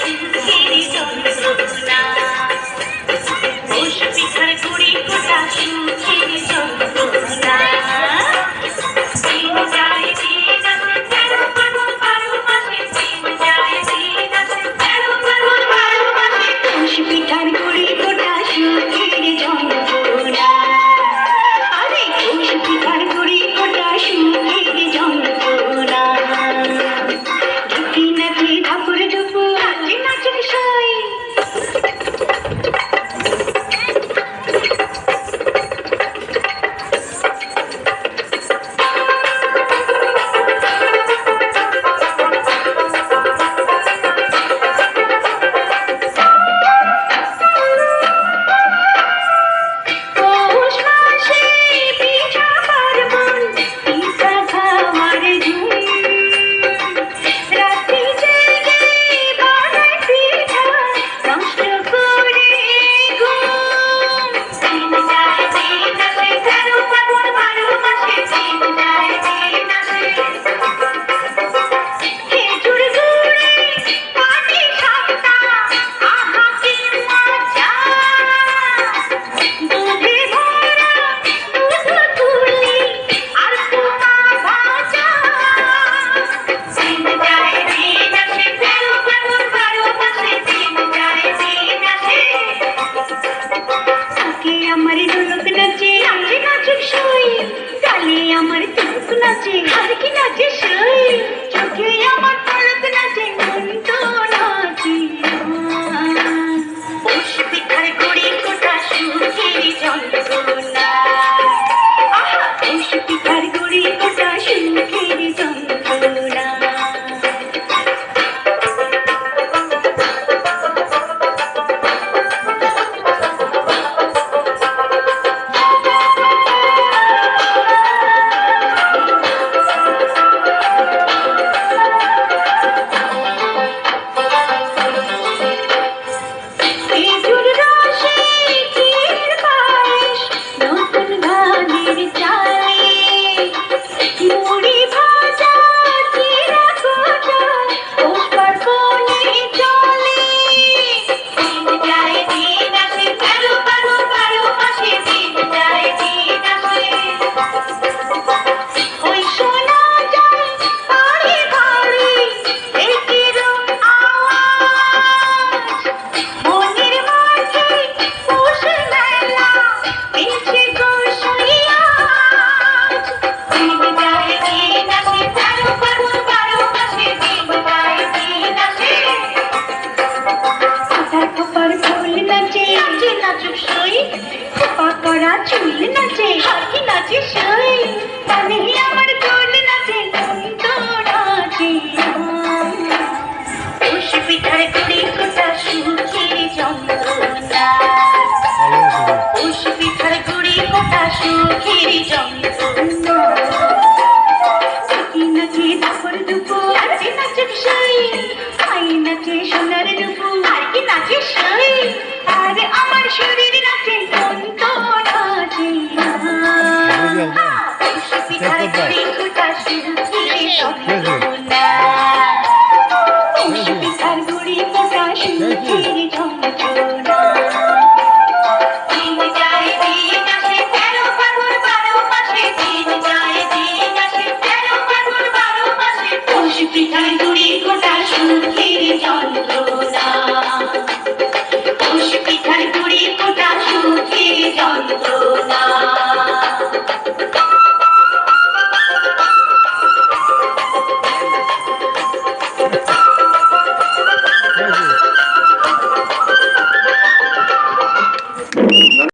সুখের যন্ত্রণা পৌষ পিঠার গুড়ি কোটা সুখের যন্ত্রণা দিন যায় দিন আসে ১৩ ফাল্গুন ১২ মাসে দিন যায় দিন আসে ১৩ ফাল্গুন ১২ মাসে পৌষ পিঠার গুড়ি কোটা সুখের যন্ত্রণা আরে পৌষ পিঠার গুড়ি কোটা সুখের যন্ত্রণা ঢুকি নাচে ঢাকুর ঢুকু নাচে নাচে সই পৌষ মাসে পিঠা পার্বণ পিঠা খাওয়ার ধুম রাত্রি জেগে বানায় পিঠা নষ্ট করে ঘুম দিন যায় দিন আসে ১৩ ফাল্গুন ১২ মাসে দিন যায় দিন আসে খেজুর গুড়ে পাটি সাপটা আহা কি মজা দুধে ভরা দুধ তুলি আর পোনা ভাজা দিন যায় দিন আসে ১৩ ফাল্গুন ১২ মাসে দিন যায় দিন আসে থাকে আমার ঢোলক নাচে নাচে নাচুক সই তালে আমার তুক নাচে আর কি নাচে সই চোখে আমার পলক নাচে মন তো নাচে পৌষ পিঠার গুড়ি কোটা সুখের যন্ত্রণা আহা পৌষ পিঠার গুড়ি কোটা সুখের যন্ত্রণা খেজুর রসে ক্ষীর পায়েস নতুন ধানের চালে মুড়ি ভাজা চিড়া কোটা পৌষ পার্বণে চলে দিন যায় দিন আসে ১৩ ফাল্গুন ১২ মাসে দিন যায় দিন আসে ওই শোনা যায় বাড়ি বাড়ি ঢেকির আওয়াজ মনের মাঝে পৌষ মেলা এসে গোসাইয়া দিন যায় দিন আসে ১৩ ফাল্গুন ১২ মাসে দিন যায় দিন আসে মাথার খোপার ফুল নাচে নাচে নাচুক সই খোপা করা চুল নাচে আর কি নাচে সই কানে আমার দোল নাচে মন তো নাচে পৌষ পিঠার গুড়ি কোটা সুখের যন্ত্রণা পৌষ পিঠার গুড়ি কোটা সুখের যন্ত্রণা